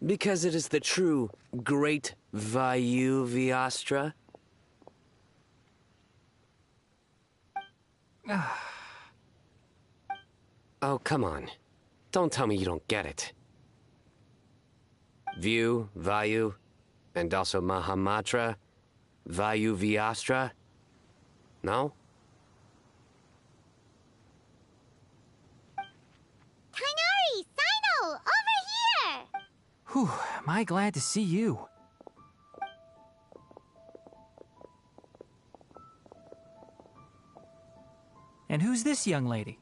Because it is the true Great Vayu Viastra? Oh, come on. Don't tell me you don't get it. View, Vayu, and also Mahamatra, Vayu Viastra? No? Tighnari! Cyno! Over here! Whew, am I glad to see you. And who's this young lady?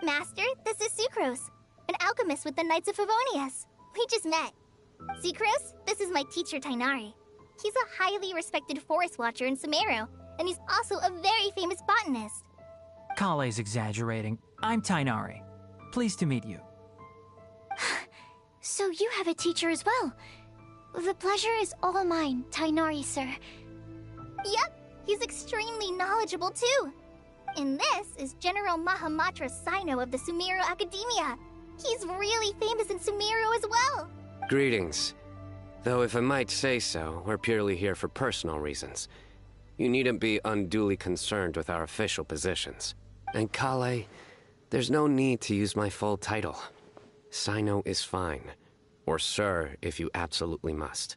Master, this is Sucrose, an alchemist with the Knights of Favonius. We just met. Sucrose, this is my teacher Tighnari. He's a highly respected forest watcher in Sumeru, and he's also a very famous botanist. Kale's exaggerating. I'm Tighnari. Pleased to meet you. So you have a teacher as well. The pleasure is all mine, Tighnari, sir. Yep, he's extremely knowledgeable too. And this is General Mahamatra Cyno of the Sumeru Academia. He's really famous in Sumeru as well. Greetings. Though if I might say so, we're purely here for personal reasons. You needn't be unduly concerned with our official positions. And Kale, there's no need to use my full title. Cyno is fine. Or sir, if you absolutely must.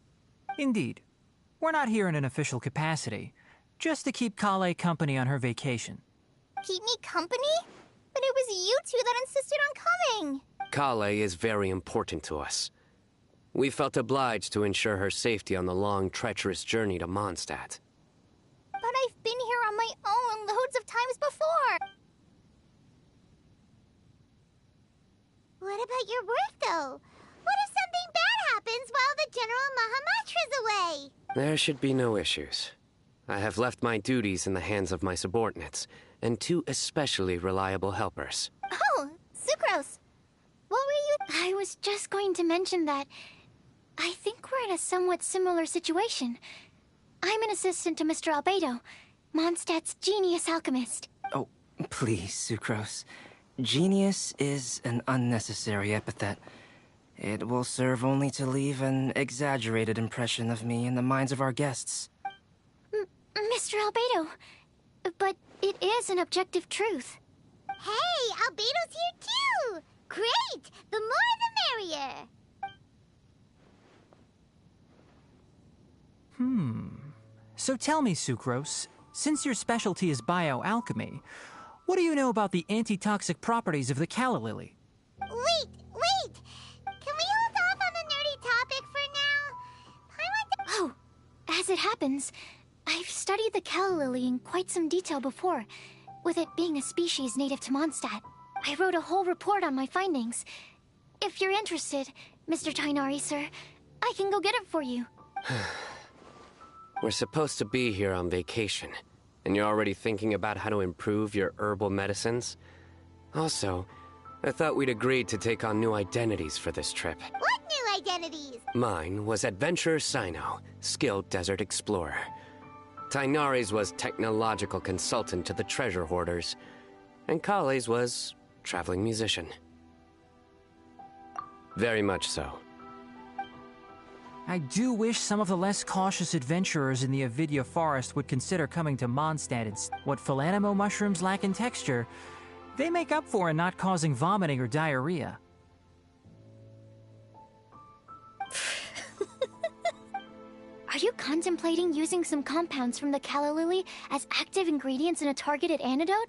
Indeed. We're not here in an official capacity, just to keep Kale company on her vacation. Keep me company? But it was you two that insisted on coming. Kale is very important to us. We felt obliged to ensure her safety on the long, treacherous journey to Mondstadt. But I've been here on my own loads of times before. What about your work, though? What if something bad happens while the General Mahamatra's away? There should be no issues. I have left my duties in the hands of my subordinates, and two especially reliable helpers. Oh, Sucrose. What were you... I was just going to mention that I think we're in a somewhat similar situation. I'm an assistant to Mr. Albedo, Mondstadt's genius alchemist. Oh, please, Sucrose. Genius is an unnecessary epithet. It will serve only to leave an exaggerated impression of me in the minds of our guests. Mr. Albedo, but it is an objective truth. Hey, Albedo's here too! Great! The more the merrier! So tell me, Sucrose, since your specialty is bioalchemy, what do you know about the antitoxic properties of the calla lily? Wait! Can we hold off on the nerdy topic for now? Oh, as it happens, I've studied the calla lily in quite some detail before, with it being a species native to Mondstadt. I wrote a whole report on my findings. If you're interested, Mr. Tighnari, sir, I can go get it for you. We're supposed to be here on vacation, and you're already thinking about how to improve your herbal medicines? Also, I thought we'd agreed to take on new identities for this trip. What new identities? Mine was Adventurer Cyno, skilled desert explorer. Tighnari's was technological consultant to the treasure hoarders, and Kale's was traveling musician. Very much so. I do wish some of the less cautious adventurers in the Avidya forest would consider coming to Mondstadt instead. What Philanimo mushrooms lack in texture, they make up for in not causing vomiting or diarrhea. Are you contemplating using some compounds from the calla lily as active ingredients in a targeted antidote?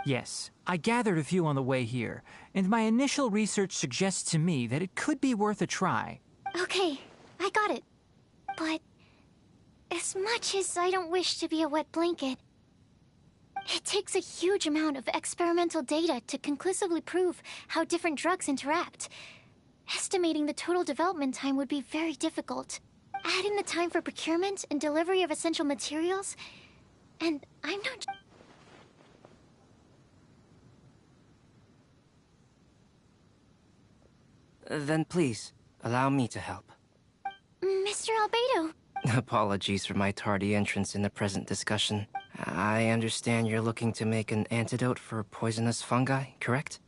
Yes, I gathered a few on the way here, and my initial research suggests to me that it could be worth a try. Okay, I got it. But as much as I don't wish to be a wet blanket, it takes a huge amount of experimental data to conclusively prove how different drugs interact. Estimating the total development time would be very difficult. Adding the time for procurement and delivery of essential materials, and I'm not... Then please, allow me to help. Mr. Albedo. Apologies for my tardy entrance in the present discussion. I understand you're looking to make an antidote for poisonous fungi, correct?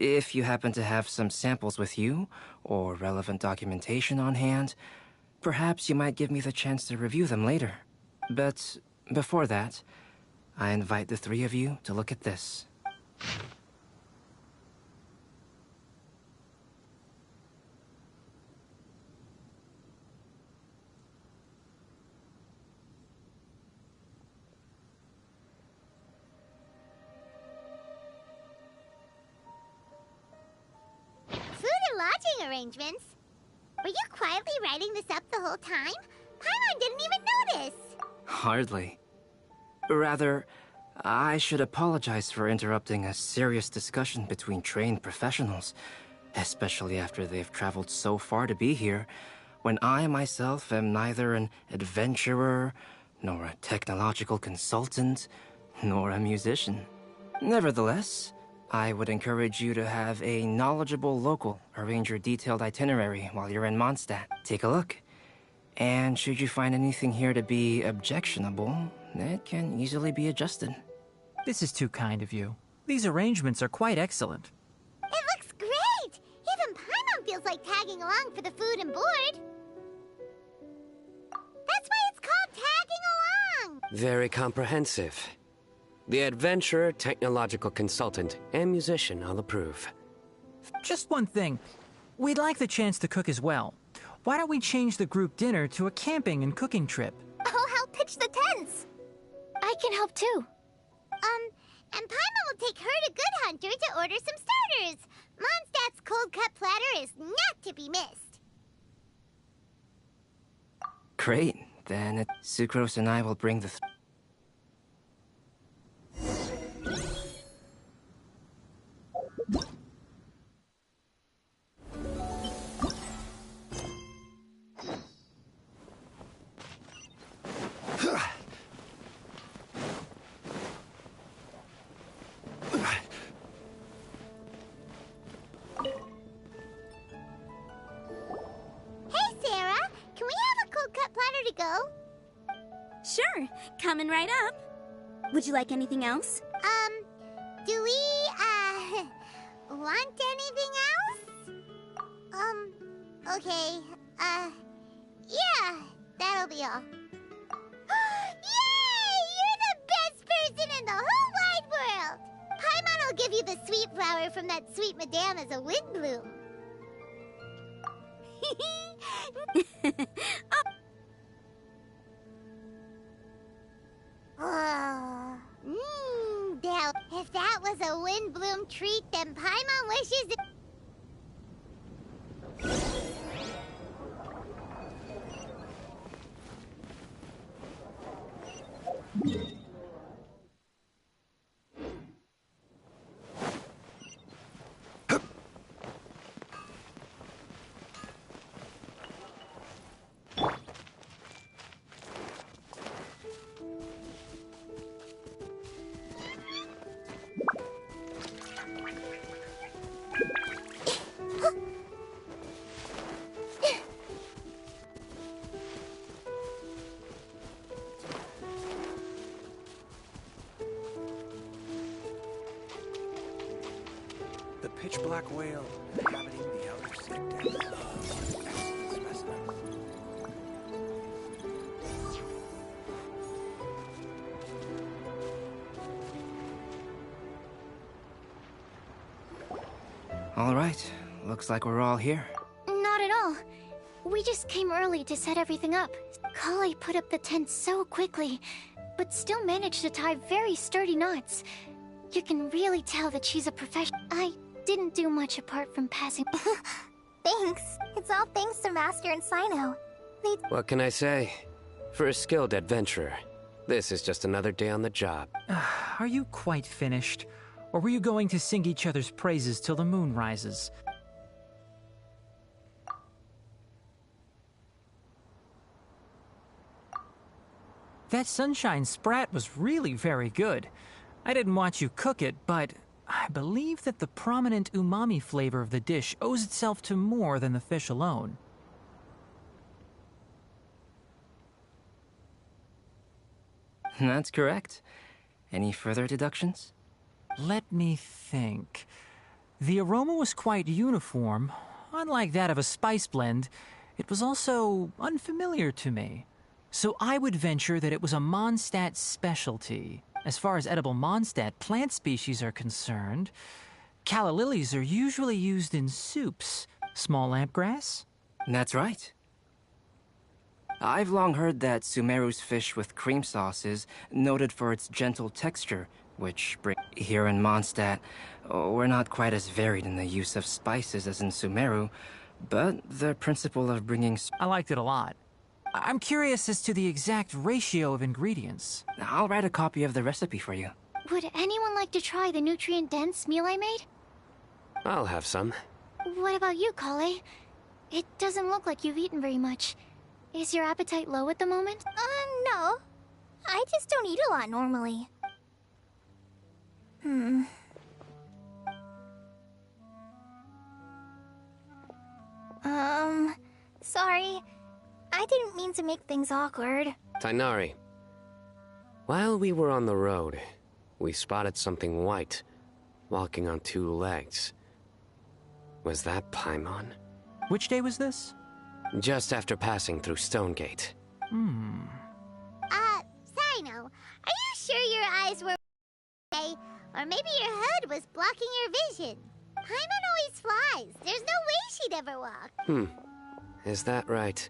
If you happen to have some samples with you, or relevant documentation on hand, perhaps you might give me the chance to review them later. But before that, I invite the three of you to look at this. Lodging arrangements? Were you quietly writing this up the whole time? Paimon didn't even notice! Hardly. Rather, I should apologize for interrupting a serious discussion between trained professionals, especially after they've traveled so far to be here, when I myself am neither an adventurer, nor a technological consultant, nor a musician. Nevertheless, I would encourage you to have a knowledgeable local arrange your detailed itinerary while you're in Mondstadt. Take a look. And should you find anything here to be objectionable, it can easily be adjusted. This is too kind of you. These arrangements are quite excellent. It looks great! Even Paimon feels like tagging along for the food and board. That's why it's called tagging along! Very comprehensive. The adventurer, technological consultant, and musician all approve. Just one thing. We'd like the chance to cook as well. Why don't we change the group dinner to a camping and cooking trip? I'll help pitch the tents. I can help too. And Paimon will take her to Good Hunter to order some starters. Mondstadt's cold-cut platter is not to be missed. Great. Then Sucrose and I will bring the... Sure, coming right up. Would you like anything else? Do we, want anything else? Okay, yeah, that'll be all. Yay! You're the best person in the whole wide world! Paimon will give you the sweet flower from that sweet madame as a wind bloom. Now, if that was a Windbloom treat, then Paimon wishes it... The pitch-black whale inhabiting the outer sea depths. Excellent specimen. All right. Looks like we're all here. Not at all. We just came early to set everything up. Kale put up the tent so quickly, but still managed to tie very sturdy knots. You can really tell that she's a professional. I didn't do much apart from passing. Thanks. It's all thanks to Master and Sino. What can I say? For a skilled adventurer, this is just another day on the job. Are you quite finished? Or were you going to sing each other's praises till the moon rises? That sunshine sprat was really very good. I didn't watch you cook it, but I believe that the prominent umami flavor of the dish owes itself to more than the fish alone. That's correct. Any further deductions? Let me think. The aroma was quite uniform. Unlike that of a spice blend, it was also unfamiliar to me. So I would venture that it was a Mondstadt specialty. As far as edible Mondstadt plant species are concerned, calla lilies are usually used in soups. Small lampgrass? That's right. I've long heard that Sumeru's fish with cream sauce is noted for its gentle texture, which here in Mondstadt, we're not quite as varied in the use of spices as in Sumeru, but the principle of bringing... I liked it a lot. I'm curious as to the exact ratio of ingredients. I'll write a copy of the recipe for you. Would anyone like to try the nutrient-dense meal I made? I'll have some. What about you, Kale? It doesn't look like you've eaten very much. Is your appetite low at the moment? No. I just don't eat a lot normally. Sorry. I didn't mean to make things awkward. Tighnari, while we were on the road, we spotted something white, walking on two legs. Was that Paimon? Which day was this? Just after passing through Stonegate. Sino, are you sure your eyes were okay? Or maybe your hood was blocking your vision? Paimon always flies. There's no way she'd ever walk. Is that right?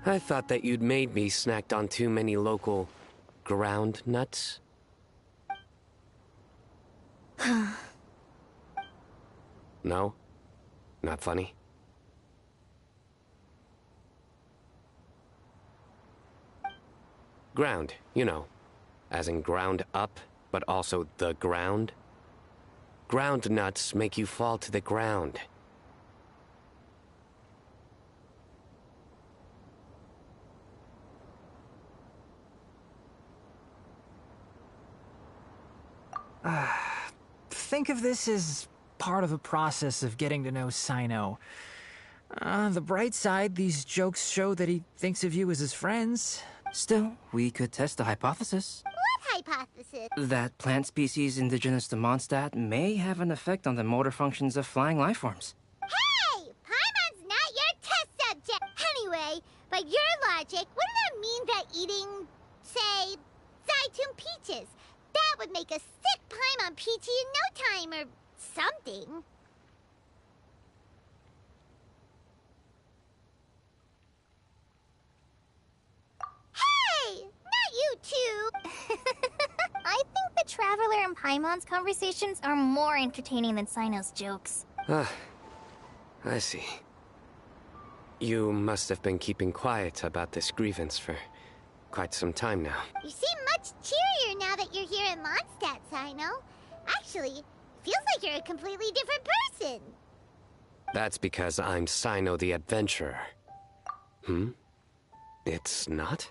I thought that you'd made me snacked on too many local ground nuts. No? Not funny? Ground, you know. As in ground up, but also the ground. Ground nuts make you fall to the ground. Think of this as part of the process of getting to know Sino. The bright side, these jokes show that he thinks of you as his friends. Still, we could test the hypothesis. What hypothesis? That plant species indigenous to Mondstadt may have an effect on the motor functions of flying lifeforms. Hey! Paimon's not your test subject! Anyway, by your logic, wouldn't that mean that eating, say, Zaitun peaches, that would make a sick Paimon peachy in no time or something? Hey! Not you two! I think the Traveler and Paimon's conversations are more entertaining than Sino's jokes. I see. You must have been keeping quiet about this grievance for quite some time now. You seem much cheerier now that you're here in Mondstadt, Sino. Actually, feels like you're a completely different person. That's because I'm Sino the Adventurer. It's not?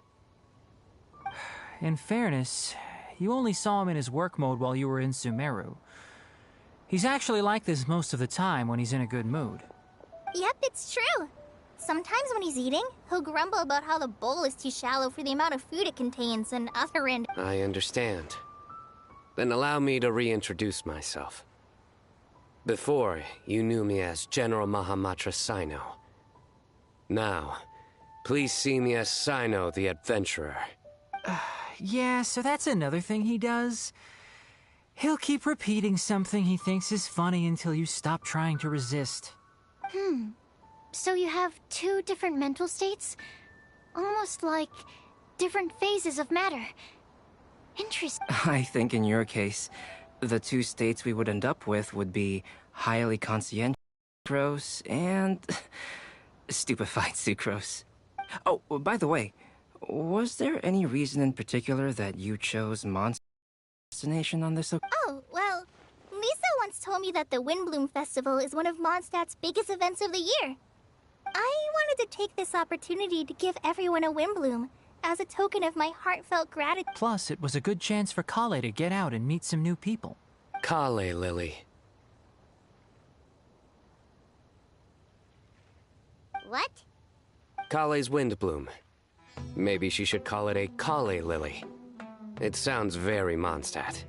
In fairness, you only saw him in his work mode while you were in Sumeru. He's actually like this most of the time when he's in a good mood. Yep, it's true. Sometimes when he's eating, he'll grumble about how the bowl is too shallow for the amount of food it contains, and other end. I understand. Then allow me to reintroduce myself. Before, you knew me as General Mahamatra Sino. Now, please see me as Sino the Adventurer. Yeah, so that's another thing he does. He'll keep repeating something he thinks is funny until you stop trying to resist. So you have two different mental states? Almost like different phases of matter. Interesting. I think in your case, the two states we would end up with would be highly conscientious sucrose and stupefied sucrose. Oh, by the way, was there any reason in particular that you chose Mondstadt destination on this? Oh, well, Lisa once told me that the Windbloom Festival is one of Mondstadt's biggest events of the year. I wanted to take this opportunity to give everyone a Windbloom, as a token of my heartfelt gratitude. Plus, it was a good chance for Kale to get out and meet some new people. Kale Lily. What? Kale's Windbloom. Maybe she should call it a Kale Lily. It sounds very Mondstadt.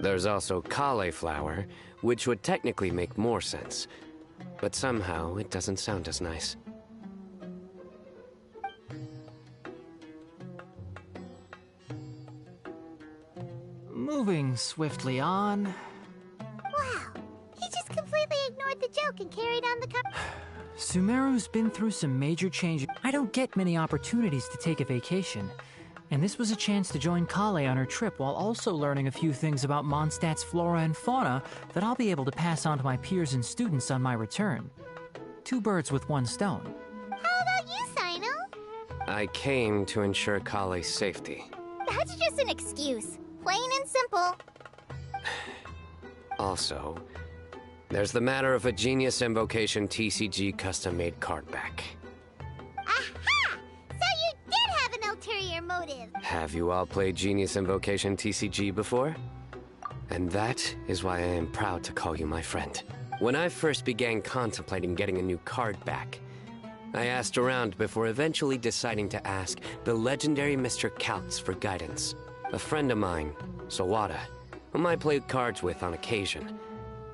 There's also cauliflower, which would technically make more sense. But somehow, it doesn't sound as nice. Moving swiftly on. Wow, he just completely ignored the joke and carried on the Sumeru's been through some major changes. I don't get many opportunities to take a vacation, and this was a chance to join Kale on her trip while also learning a few things about Mondstadt's flora and fauna that I'll be able to pass on to my peers and students on my return. Two birds with one stone. How about you, Sino? I came to ensure Kale's safety. That's just an excuse. Plain and simple. Also, there's the matter of a Genius Invocation TCG custom-made card back. Aha! So you did have an ulterior motive. Have you all played Genius Invocation TCG before? And that is why I am proud to call you my friend. When I first began contemplating getting a new card back, I asked around before eventually deciding to ask the legendary Mr. Kaltz for guidance. A friend of mine, Sawada, whom I played cards with on occasion,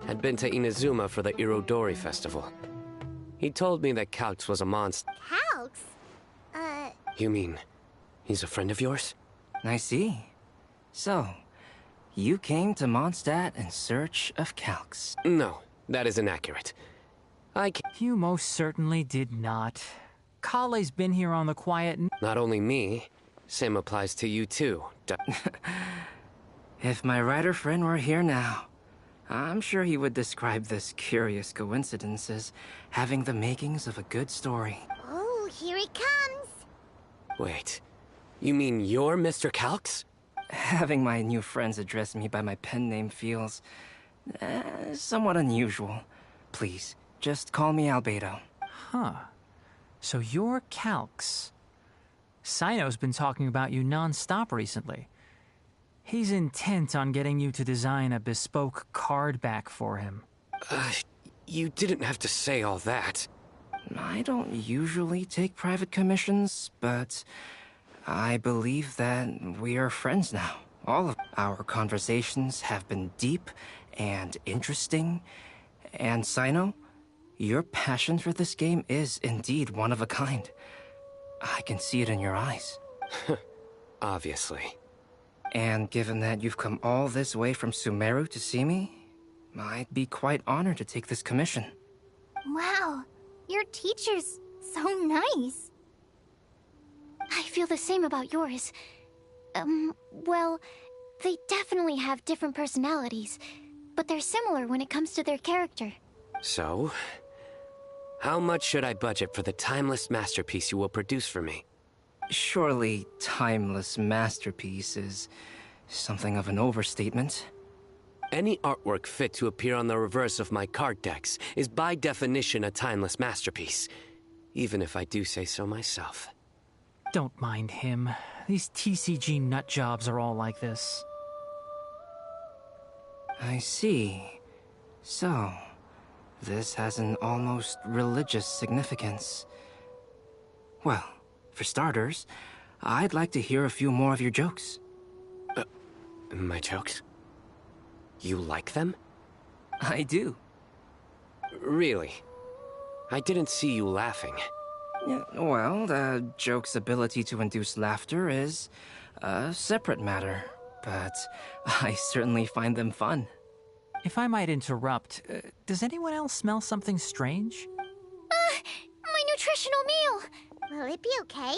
had been to Inazuma for the Irodori Festival. He told me that Kaltz was a monster. Calx? You mean, he's a friend of yours? I see. So, you came to Mondstadt in search of Calx. No, that is inaccurate. You most certainly did not. Kale's been here on the quiet. Not only me, same applies to you too. If my writer friend were here now, I'm sure he would describe this curious coincidence as having the makings of a good story. Oh, here he comes. Wait, you mean you're Mr. Kalx? Having my new friends address me by my pen name feels somewhat unusual. Please, just call me Albedo. Huh. So you're Calx. Sino's been talking about you non-stop recently. He's intent on getting you to design a bespoke card back for him. You didn't have to say all that. I don't usually take private commissions, but I believe that we are friends now. All of our conversations have been deep and interesting. And Sino, your passion for this game is indeed one of a kind. I can see it in your eyes. Obviously. And given that you've come all this way from Sumeru to see me, I'd be quite honored to take this commission. Wow, your teacher's so nice. I feel the same about yours. Well, they definitely have different personalities, but they're similar when it comes to their character. So, how much should I budget for the timeless masterpiece you will produce for me? Surely timeless masterpiece is something of an overstatement. Any artwork fit to appear on the reverse of my card decks is by definition a timeless masterpiece, even if I do say so myself. Don't mind him. These TCG nut jobs are all like this. I see. So, this has an almost religious significance. Well, for starters, I'd like to hear a few more of your jokes. My jokes? You like them? I do. Really? I didn't see you laughing. Yeah, well, the joke's ability to induce laughter is a separate matter, but I certainly find them fun. If I might interrupt, does anyone else smell something strange? My nutritional meal! Will it be okay?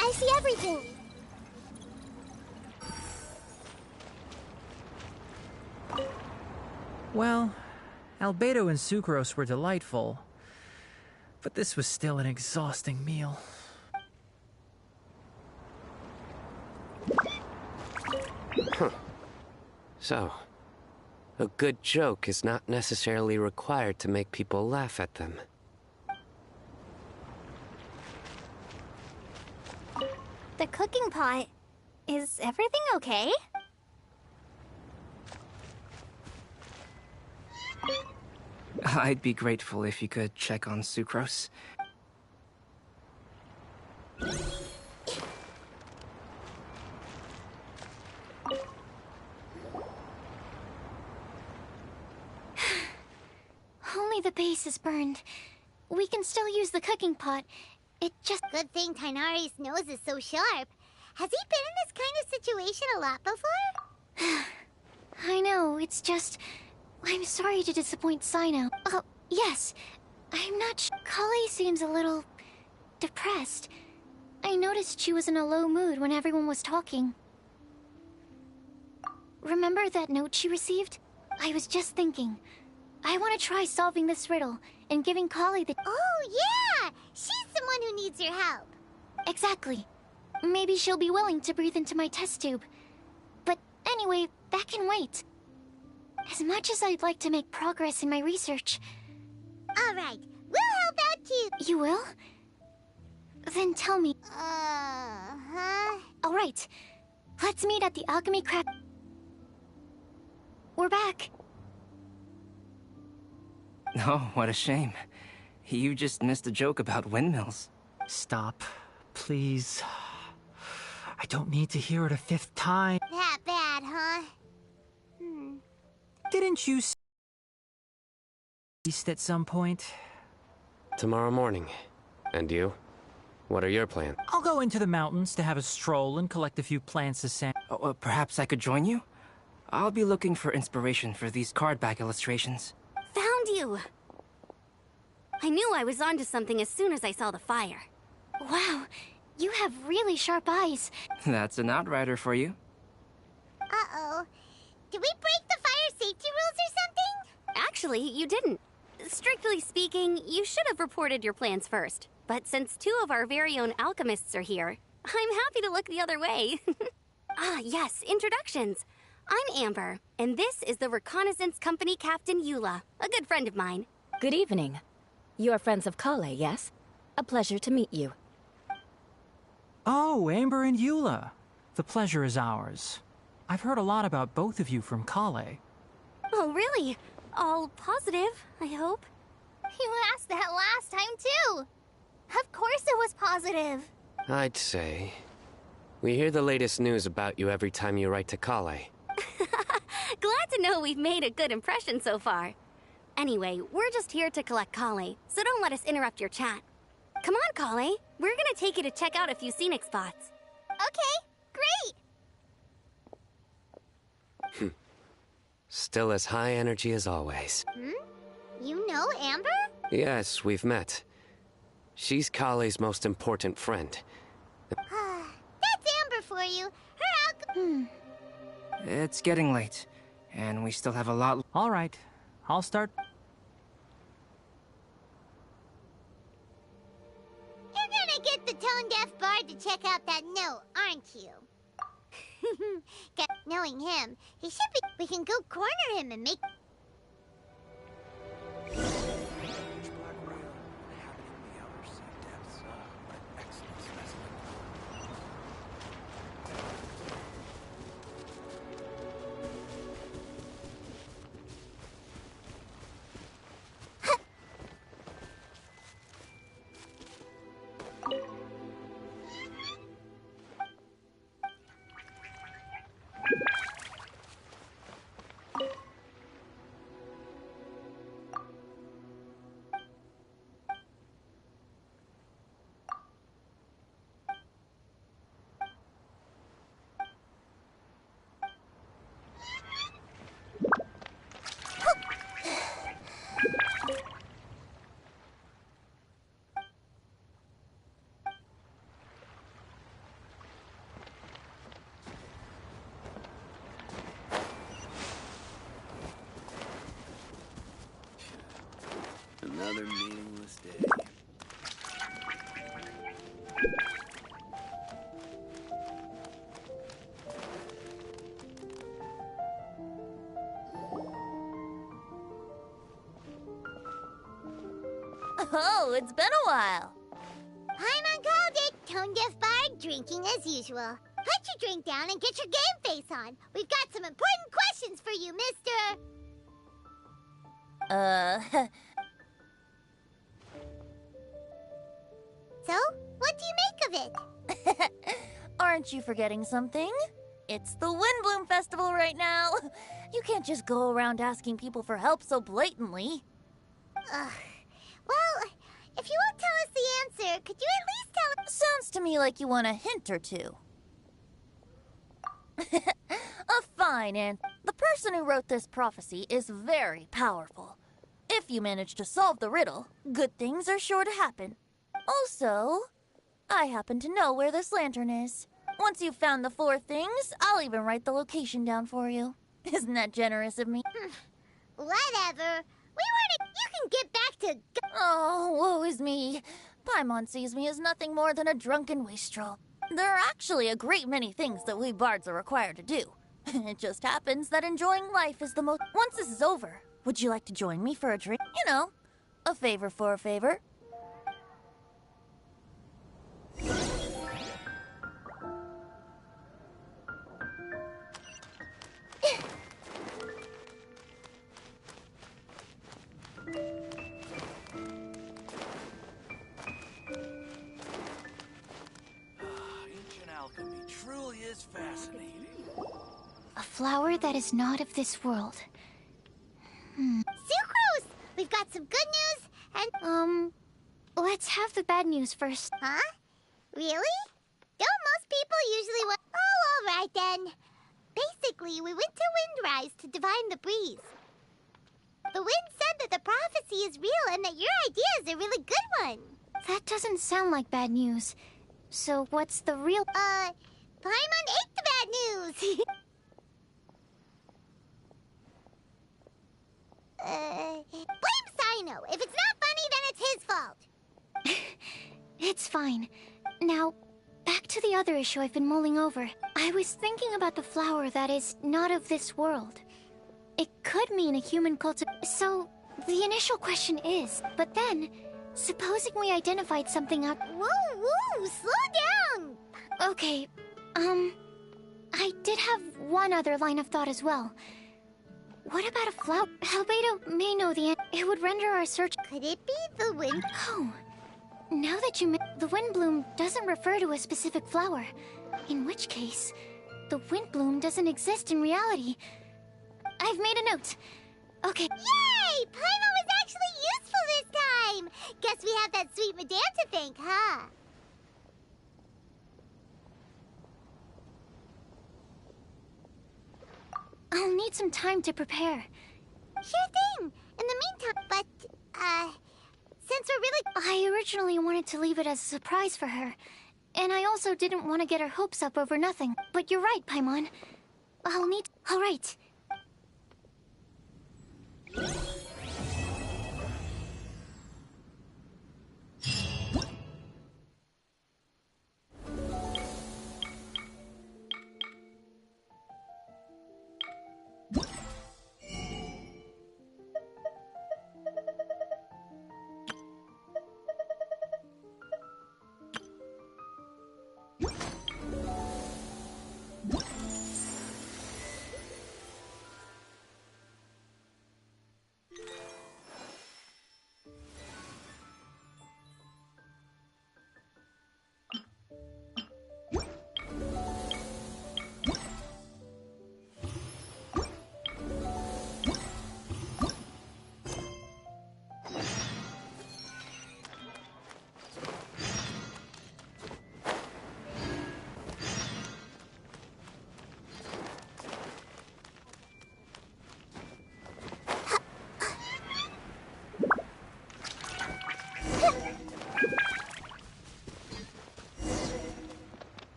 I see everything. Well, Albedo and Sucrose were delightful, but this was still an exhausting meal. So, a good joke is not necessarily required to make people laugh at them. The cooking pot. Is everything okay? I'd be grateful if you could check on Sucrose. only the base is burned. We can still use the cooking pot. It just... Good thing Tighnari's nose is so sharp. Has he been in this kind of situation a lot before? I know, it's just... I'm sorry to disappoint Sino. Oh, yes. I'm not sure. Kali seems a little... depressed. I noticed she was in a low mood when everyone was talking. Remember that note she received? I was just thinking. I want to try solving this riddle and giving Kali the... Oh, yeah! She's the one who needs your help. Exactly. Maybe she'll be willing to breathe into my test tube. But anyway, that can wait. As much as I'd like to make progress in my research... All right, we'll help out too. You will? Then tell me. Uh-huh. All right. Let's meet at the Alchemy Craft. We're back. Oh, what a shame. You just missed a joke about windmills. Stop, please. I don't need to hear it a fifth time. That bad, huh? Didn't you cease at some point? Tomorrow morning. And you? What are your plans? I'll go into the mountains to have a stroll and collect a few plants to sand. Oh, perhaps I could join you? I'll be looking for inspiration for these card back illustrations. Found you! I knew I was onto something as soon as I saw the fire. Wow, you have really sharp eyes. That's an outrider for you. Uh-oh. Did we break the fire safety rules or something? Actually, you didn't. Strictly speaking, you should have reported your plans first. But since two of our very own alchemists are here, I'm happy to look the other way. Ah, yes, introductions. I'm Amber, and this is the Reconnaissance Company Captain Eula, a good friend of mine. Good evening. You are friends of Kale, yes? A pleasure to meet you. Oh, Amber and Eula. The pleasure is ours. I've heard a lot about both of you from Kale. Oh, really? All positive, I hope. You asked that last time, too. Of course it was positive. I'd say... We hear the latest news about you every time you write to Kale. Glad to know we've made a good impression so far. Anyway, we're just here to collect Kale, so don't let us interrupt your chat. Come on, Kale. We're gonna take you to check out a few scenic spots. Okay, great. Still as high energy as always. You know Amber? Yes, we've met. She's Kale's most important friend. That's Amber for you. Her alchemy... It's getting late, and we still have a lot... All right, I'll start. You're gonna get the tone-deaf bard to check out that note, aren't you? Knowing him, he should be... We can go corner him and make... Black Rail, inhabiting the outer sea depths. An excellent specimen. Another meaningless day. Oh, it's been a while. Paimon called it. Tone-deaf bard drinking as usual. Put your drink down and get your game face on. We've got some important questions for you, mister. So, what do you make of it? Aren't you forgetting something? It's the Windbloom Festival right now. You can't just go around asking people for help so blatantly. Ugh. Well, if you won't tell us the answer, could you at least tell us? Sounds to me like you want a hint or two. Fine, and the person who wrote this prophecy is very powerful. If you manage to solve the riddle, good things are sure to happen. Also, I happen to know where this lantern is. Once you've found the 4 things, I'll even write the location down for you. Isn't that generous of me? Whatever. We weren't. You can get back to. Oh, woe is me. Paimon sees me as nothing more than a drunken wastrel. There are actually a great many things that we bards are required to do. It just happens that enjoying life is the most. Once this is over, would you like to join me for a drink? You know, a favor for a favor. Ancient alchemy truly is fascinating. A flower that is not of this world. Sucrose! We've got some good news and. Let's have the bad news first. Huh? Really? Don't most people usually want. Oh, alright then. Basically, we went to Windrise to divine the breeze. The wind said that the prophecy is real and that your idea is a really good one. That doesn't sound like bad news. So what's the real... Paimon ate the bad news! Blame Sino. If it's not funny, then it's his fault. It's fine. Now, back to the other issue I've been mulling over. I was thinking about the flower that is not of this world. It could mean a human cult. So, the initial question is, but then, supposing we identified something out... Whoa, slow down! Okay, I did have one other line of thought as well. What about a flower? Albedo may know the answer. It would render our search... Could it be the wind? Oh, now that you... The wind bloom doesn't refer to a specific flower. In which case, the wind bloom doesn't exist in reality. I've made a note. Okay. Yay! Paimon was actually useful this time! Guess we have that sweet madame to thank, huh? I'll need some time to prepare. Sure thing. In the meantime, but, since we're really... I originally wanted to leave it as a surprise for her. And I also didn't want to get her hopes up over nothing. But you're right, Paimon. I'll need... All right.